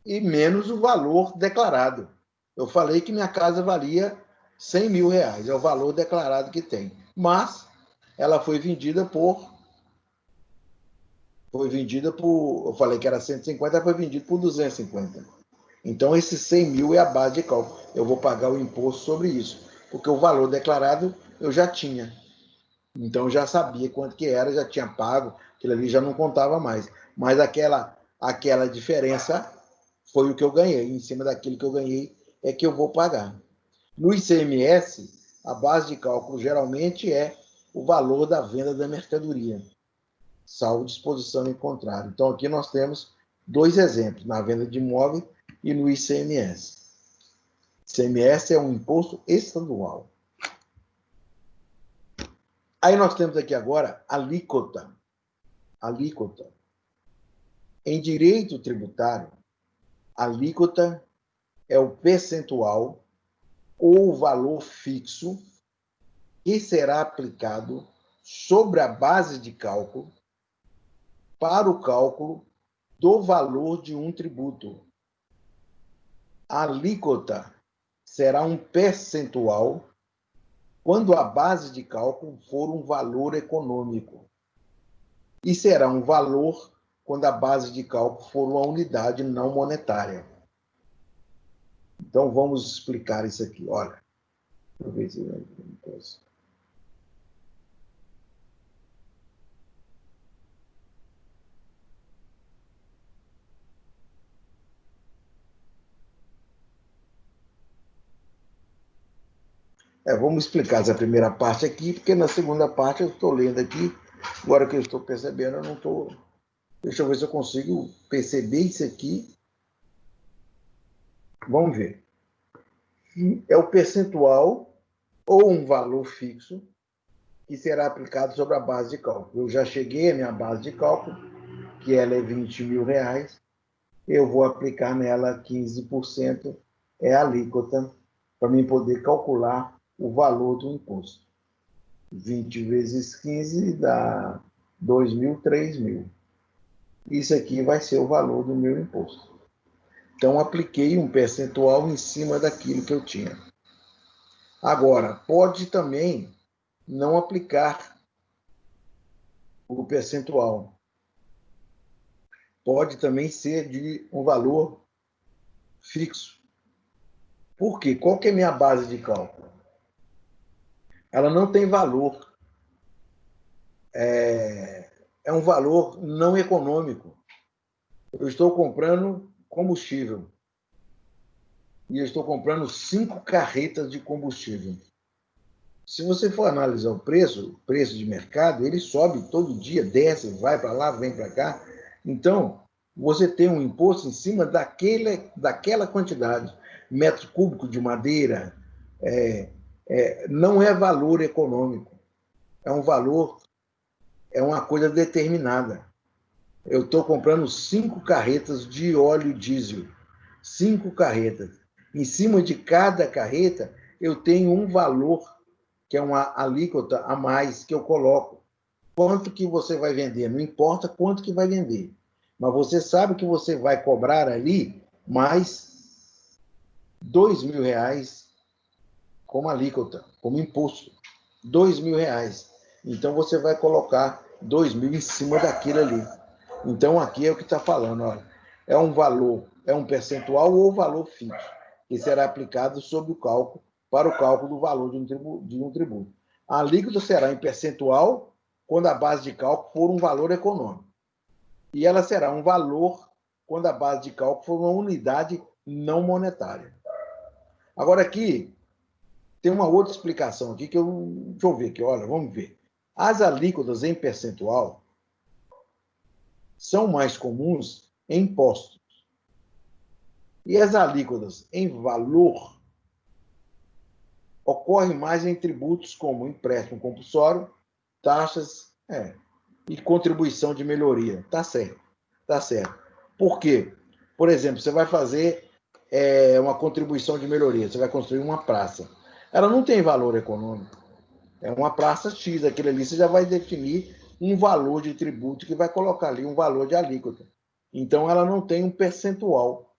e menos o valor declarado. Eu falei que minha casa valia 100 mil reais, é o valor declarado que tem. mas ela foi vendida por... eu falei que era 150, ela foi vendida por 250. Então, esses 100 mil é a base de cálculo. Eu vou pagar o imposto sobre isso, porque o valor declarado eu já tinha. Então, eu já sabia quanto que era, já tinha pago, aquilo ali já não contava mais. Mas aquela diferença foi o que eu ganhei. Em cima daquilo que eu ganhei é que eu vou pagar. No ICMS, a base de cálculo geralmente é o valor da venda da mercadoria, salvo disposição em contrário. Então, aqui nós temos dois exemplos, na venda de imóvel e no ICMS. ICMS é um imposto estadual. Aí nós temos aqui agora alíquota. Alíquota. Em direito tributário, alíquota é o percentual ou o valor fixo que será aplicado sobre a base de cálculo para o cálculo do valor de um tributo. A alíquota será um percentual quando a base de cálculo for um valor econômico. E será um valor quando a base de cálculo for uma unidade não monetária. Então, vamos explicar isso aqui. Olha, deixa eu ver se eu posso. Vamos explicar essa primeira parte aqui, porque na segunda parte eu estou lendo aqui, agora que eu estou percebendo, eu não estou... Deixa eu ver se eu consigo perceber isso aqui. Vamos ver. É o percentual ou um valor fixo que será aplicado sobre a base de cálculo. Eu já cheguei à minha base de cálculo, que ela é 20 mil reais, eu vou aplicar nela 15%, é a alíquota, para mim poder calcular o valor do imposto. 20 vezes 15 dá 2 mil, 3 mil. Isso aqui vai ser o valor do meu imposto. Então, apliquei um percentual em cima daquilo que eu tinha. Agora, pode também não aplicar o percentual. Pode também ser de um valor fixo. Por quê? Qual que é a minha base de cálculo? Ela não tem valor. É um valor não econômico. Eu estou comprando combustível. E eu estou comprando 5 carretas de combustível. Se você for analisar o preço de mercado, ele sobe todo dia, desce, vai para lá, vem para cá. Então, você tem um imposto em cima daquela quantidade. Metro cúbico de madeira não é valor econômico. É um valor, é uma coisa determinada. Eu estou comprando 5 carretas de óleo diesel. 5 carretas. Em cima de cada carreta, eu tenho um valor, que é uma alíquota a mais que eu coloco. Quanto que você vai vender? Não importa quanto que vai vender. Mas você sabe que você vai cobrar ali mais 2 mil reais como alíquota, como imposto. 2 mil reais. Então, você vai colocar 2 mil em cima daquilo ali. Então, aqui é o que está falando. Olha, é um valor, é um percentual ou valor fixo, que será aplicado sobre o cálculo, para o cálculo do valor de um tributo. A alíquota será em percentual quando a base de cálculo for um valor econômico. E ela será um valor quando a base de cálculo for uma unidade não monetária. Agora, aqui, tem uma outra explicação aqui que deixa eu ver aqui, olha, vamos ver. As alíquotas em percentual são mais comuns em impostos. E as alíquotas em valor ocorrem mais em tributos como empréstimo compulsório, taxas e contribuição de melhoria. Tá certo, tá certo. Por quê? Por exemplo, você vai fazer uma contribuição de melhoria, você vai construir uma praça. Ela não tem valor econômico. É uma praça X, aquele ali você já vai definir um valor de tributo que vai colocar ali um valor de alíquota. Então, ela não tem um percentual.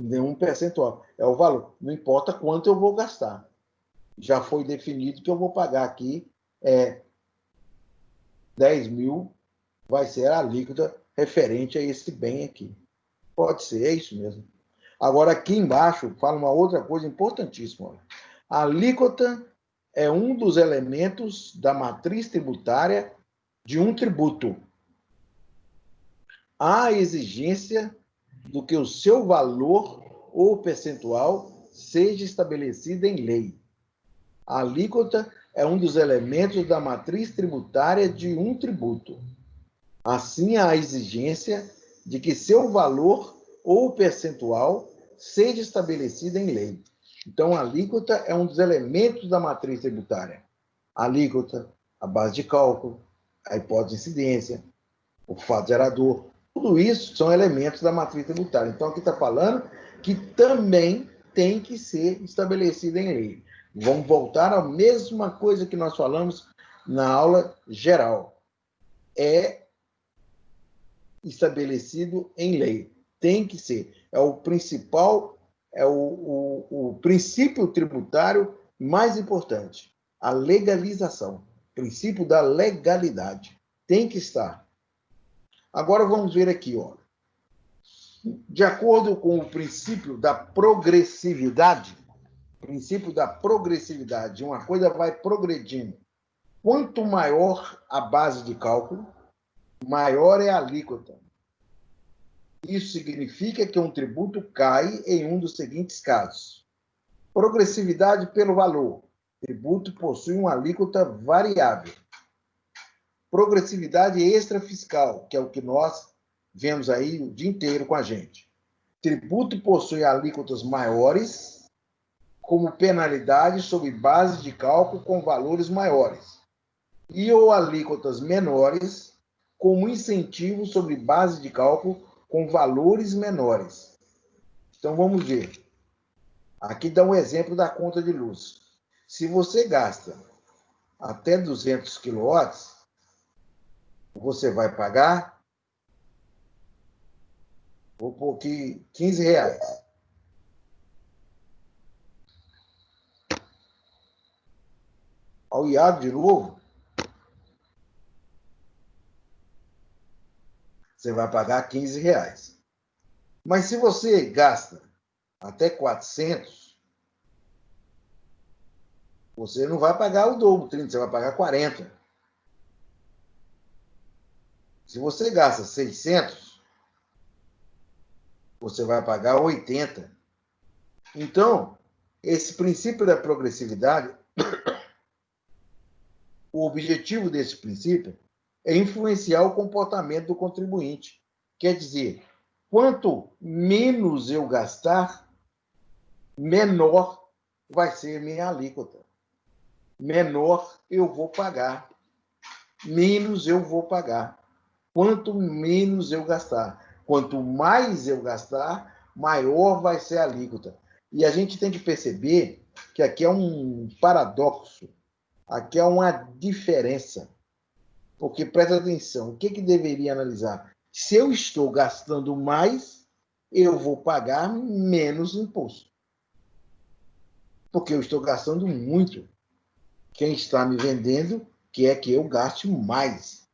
Nenhum percentual. É o valor. Não importa quanto eu vou gastar. Já foi definido que eu vou pagar aqui 10 mil vai ser a alíquota referente a esse bem aqui. Pode ser, é isso mesmo. Agora, aqui embaixo, fala uma outra coisa importantíssima. Olha. A alíquota é um dos elementos da matriz tributária de um tributo. Há exigência do que o seu valor ou percentual seja estabelecido em lei. A alíquota é um dos elementos da matriz tributária de um tributo. Assim, há a exigência de que seu valor ou percentual seja estabelecido em lei. Então, a alíquota é um dos elementos da matriz tributária. A alíquota, a base de cálculo, a hipótese de incidência, o fato gerador, tudo isso são elementos da matriz tributária. Então, aqui está falando que também tem que ser estabelecido em lei. Vamos voltar à mesma coisa que nós falamos na aula geral. É estabelecido em lei. Tem que ser. É o principal, é o princípio tributário mais importante. A legalização. Princípio da legalidade. Tem que estar. Agora vamos ver aqui, ó. De acordo com o princípio da progressividade, uma coisa vai progredindo. Quanto maior a base de cálculo, maior é a alíquota. Isso significa que um tributo cai em um dos seguintes casos. Progressividade pelo valor. O tributo possui uma alíquota variável. Progressividade extrafiscal, que é o que nós vemos aí o dia inteiro com a gente. Tributo possui alíquotas maiores, como penalidade sobre base de cálculo com valores maiores, e ou alíquotas menores, como incentivo sobre base de cálculo com valores menores. Então, vamos ver. Aqui dá um exemplo da conta de luz. Se você gasta até 200 kW, você vai pagar, vou pôr aqui, R$15. Ao IAD de novo, você vai pagar R$15. Mas se você gasta até 400, você não vai pagar o dobro, 30, você vai pagar 40. Se você gasta 600, você vai pagar 80. Então, esse princípio da progressividade, o objetivo desse princípio é influenciar o comportamento do contribuinte. Quer dizer, quanto menos eu gastar, menor vai ser minha alíquota. Menor eu vou pagar. Menos eu vou pagar. Quanto menos eu gastar. Quanto mais eu gastar, maior vai ser a alíquota. E a gente tem que perceber que aqui é um paradoxo. Aqui é uma diferença. Porque, presta atenção, o que deveria analisar? Se eu estou gastando mais, eu vou pagar menos imposto. Porque eu estou gastando muito. Quem está me vendendo quer que eu gaste mais.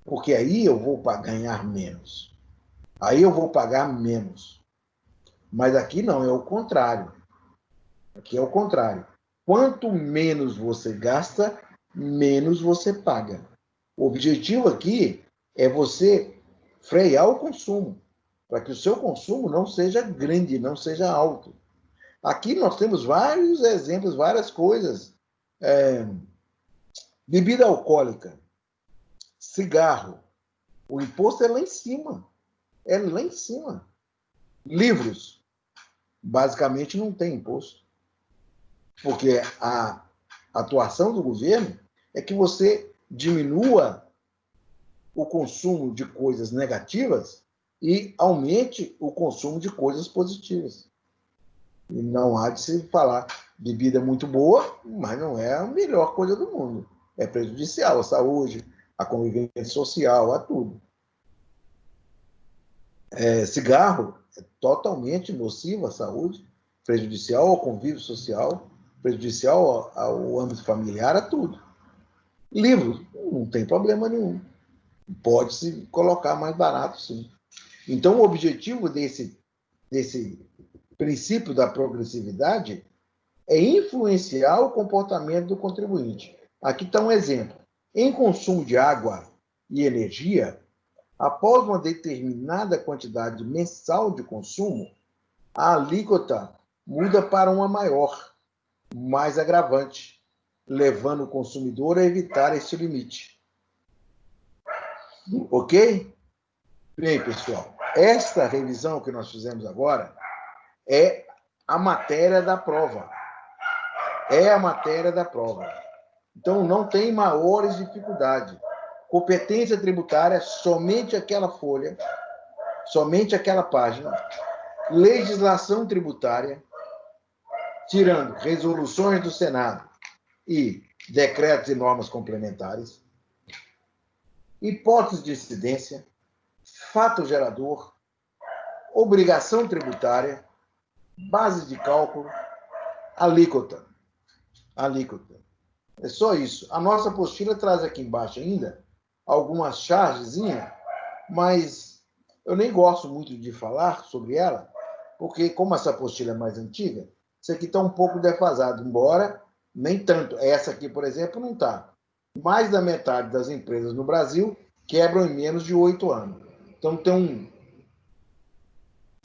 Porque aí eu vou ganhar menos. Aí eu vou pagar menos. Mas aqui não, é o contrário. Aqui é o contrário. Quanto menos você gasta, menos você paga. O objetivo aqui é você frear o consumo, para que o seu consumo não seja grande, não seja alto. Aqui nós temos vários exemplos, várias coisas. Bebida alcoólica, cigarro, o imposto é lá em cima. É lá em cima. Livros, basicamente não tem imposto. Porque a atuação do governo é que você diminua o consumo de coisas negativas e aumente o consumo de coisas positivas. E não há de se falar bebida muito boa, mas não é a melhor coisa do mundo. É prejudicial à saúde, à convivência social, a tudo. Cigarro é totalmente nocivo à saúde, prejudicial ao convívio social, prejudicial ao âmbito familiar, a tudo. Livros, não tem problema nenhum. Pode-se colocar mais barato, sim. Então, o objetivo desse princípio da progressividade é influenciar o comportamento do contribuinte. Aqui está um exemplo. Em consumo de água e energia, após uma determinada quantidade mensal de consumo, a alíquota muda para uma maior, mais agravante, levando o consumidor a evitar este limite. Ok? Bem, pessoal, esta revisão que nós fizemos agora é a matéria da prova. É a matéria da prova. Então, não tem maiores dificuldades. Competência tributária, somente aquela folha, somente aquela página. Legislação tributária, tirando resoluções do Senado e decretos e normas complementares. Hipótese de incidência, fato gerador, obrigação tributária, base de cálculo, alíquota. Alíquota. É só isso. A nossa apostila traz aqui embaixo ainda algumas chargezinhas, mas eu nem gosto muito de falar sobre ela, porque como essa apostila é mais antiga, isso aqui está um pouco defasado, embora nem tanto. Essa aqui, por exemplo, não está. Mais da metade das empresas no Brasil quebram em menos de 8 anos. Então, tem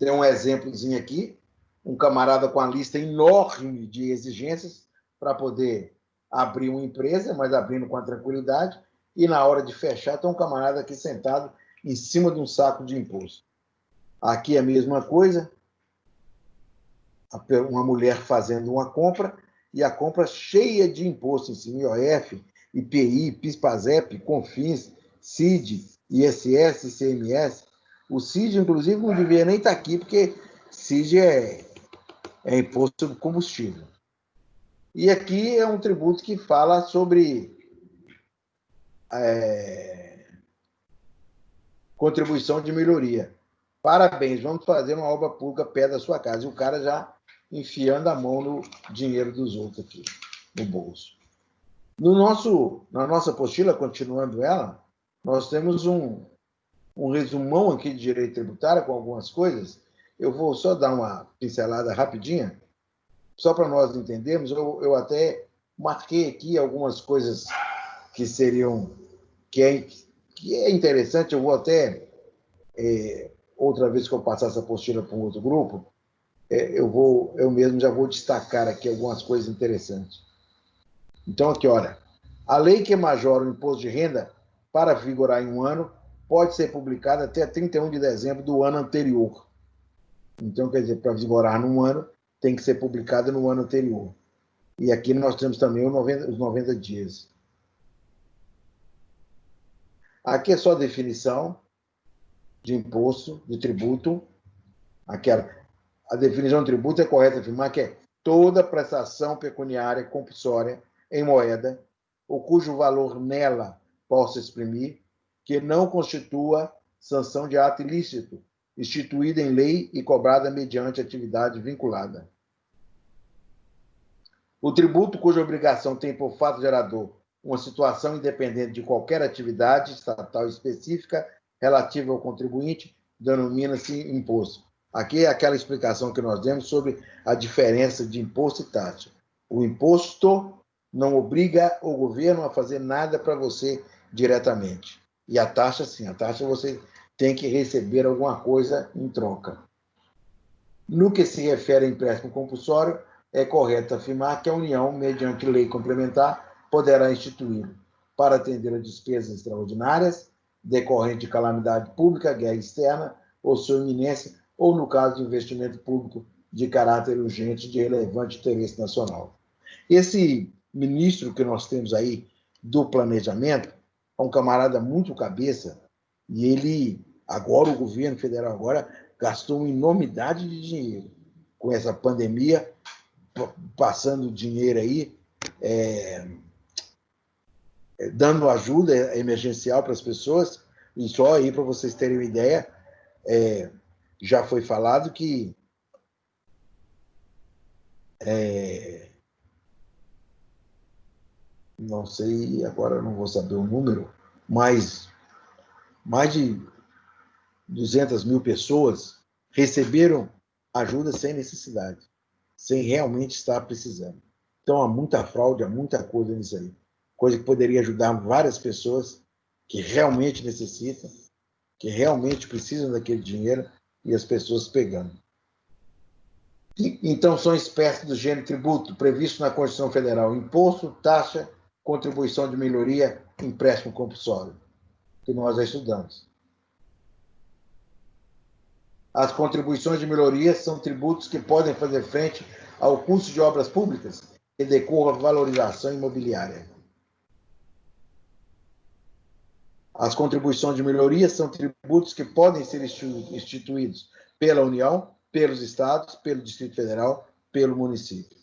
um exemplozinho aqui, um camarada com a lista enorme de exigências para poder abrir uma empresa, mas abrindo com a tranquilidade, e na hora de fechar tem um camarada aqui sentado em cima de um saco de imposto. Aqui é a mesma coisa, uma mulher fazendo uma compra, e a compra cheia de imposto em cima, IOF, IPI, PIS/PASEP, CONFINS, CID, ISS, ICMS. O CID, inclusive, não devia nem estar aqui, porque CID é imposto sobre combustível. E aqui é um tributo que fala sobre contribuição de melhoria. Parabéns, vamos fazer uma obra pública perto da sua casa. E o cara já enfiando a mão no dinheiro dos outros aqui, no bolso. Na nossa apostila, continuando ela, nós temos um resumão aqui de direito tributário com algumas coisas. Eu vou só dar uma pincelada rapidinha, só para nós entendermos. Eu até marquei aqui algumas coisas que seriam que é interessante. Eu vou até outra vez que eu passar essa apostila para um outro grupo, eu mesmo já vou destacar aqui algumas coisas interessantes. Então, aqui, olha, a lei que majora o imposto de renda para vigorar em um ano pode ser publicada até 31 de dezembro do ano anterior. Então, quer dizer, para vigorar num ano, tem que ser publicada no ano anterior. E aqui nós temos também os 90 dias. Aqui é só a definição de imposto, de tributo. A definição de tributo é correta afirmar que é toda prestação pecuniária compulsória em moeda, ou cujo valor nela possa exprimir, que não constitua sanção de ato ilícito, instituída em lei e cobrada mediante atividade vinculada. O tributo cuja obrigação tem por fato gerador uma situação independente de qualquer atividade estatal específica relativa ao contribuinte, denomina-se imposto. Aqui é aquela explicação que nós demos sobre a diferença de imposto e taxa. O imposto não obriga o governo a fazer nada para você diretamente. E a taxa, sim, a taxa você tem que receber alguma coisa em troca. No que se refere a empréstimo compulsório, é correto afirmar que a União, mediante lei complementar, poderá instituí-lo para atender a despesas extraordinárias decorrente de calamidade pública, guerra externa ou sua iminência, ou no caso de investimento público de caráter urgente de relevante interesse nacional. Esse ministro que nós temos aí do planejamento é um camarada muito cabeça, e ele, agora o governo federal agora gastou uma enormidade de dinheiro com essa pandemia, passando dinheiro aí, dando ajuda emergencial para as pessoas. E só aí, para vocês terem uma ideia, já foi falado que não sei, agora eu não vou saber o número, mas mais de 200 mil pessoas receberam ajuda sem necessidade, sem realmente estar precisando. Então, há muita fraude, há muita coisa nisso aí. Coisa que poderia ajudar várias pessoas que realmente necessitam, que realmente precisam daquele dinheiro, e as pessoas pegando. Então, são espécies do gênero tributo previsto na Constituição Federal: imposto, taxa, contribuição de melhoria, empréstimo compulsório, que nós já estudamos. As contribuições de melhoria são tributos que podem fazer frente ao custo de obras públicas que decorra valorização imobiliária. As contribuições de melhoria são tributos que podem ser instituídos pela União, pelos estados, pelo Distrito Federal, pelo município.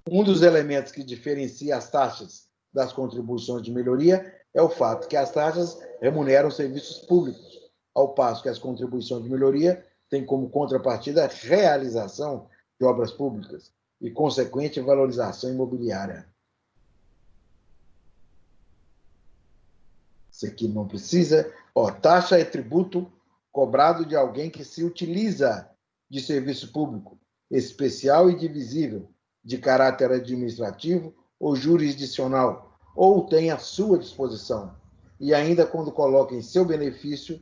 Um dos elementos que diferencia as taxas das contribuições de melhoria é o fato que as taxas remuneram serviços públicos, ao passo que as contribuições de melhoria têm como contrapartida a realização de obras públicas e consequente valorização imobiliária. Isso aqui não precisa. Taxa é tributo cobrado de alguém que se utiliza de serviço público especial e divisível, de caráter administrativo ou jurisdicional, ou tem à sua disposição, e ainda quando coloca em seu benefício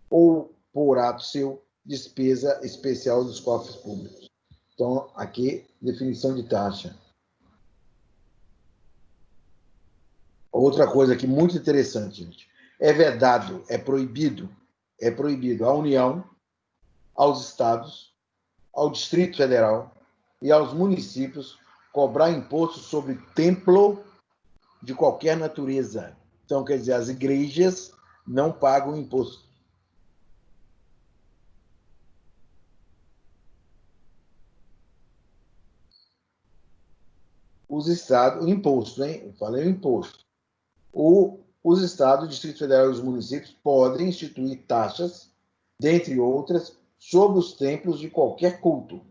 ou por ato seu, despesa especial dos cofres públicos. Então, aqui, definição de taxa. Outra coisa aqui muito interessante, gente. É vedado, é proibido à União, aos estados, ao Distrito Federal e aos municípios cobrar imposto sobre templo de qualquer natureza. Então, quer dizer, as igrejas não pagam imposto. Os estados, imposto, hein? Eu falei o imposto. Os estados, o Distrito Federal e os municípios podem instituir taxas, dentre outras, sobre os templos de qualquer culto,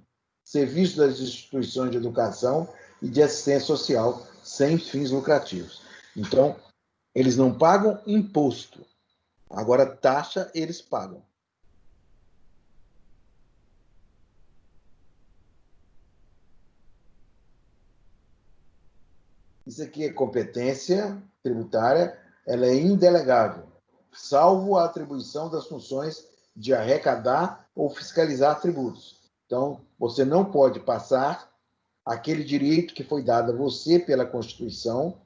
serviços das instituições de educação e de assistência social sem fins lucrativos. Então, eles não pagam imposto. Agora, taxa, eles pagam. Isso aqui é competência tributária, ela é indelegável, salvo a atribuição das funções de arrecadar ou fiscalizar tributos. Então, você não pode passar aquele direito que foi dado a você pela Constituição,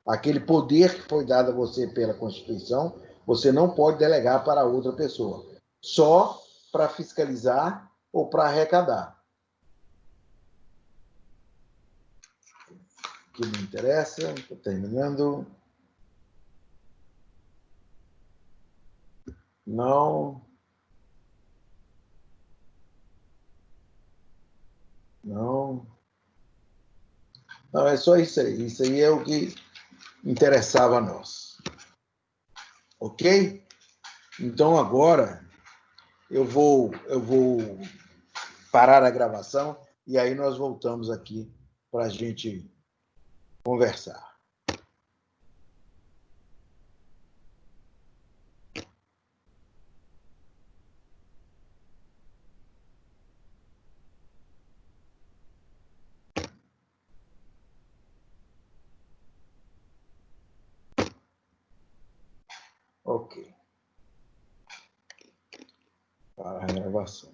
aquele poder que foi dado a você pela Constituição, você não pode delegar para outra pessoa, só para fiscalizar ou para arrecadar. O que me interessa, estou terminando. Não. Não. Não, é só isso aí. Isso aí é o que interessava a nós. Ok? Então agora eu vou parar a gravação e aí nós voltamos aqui para a gente conversar. Ok. Para a gravação.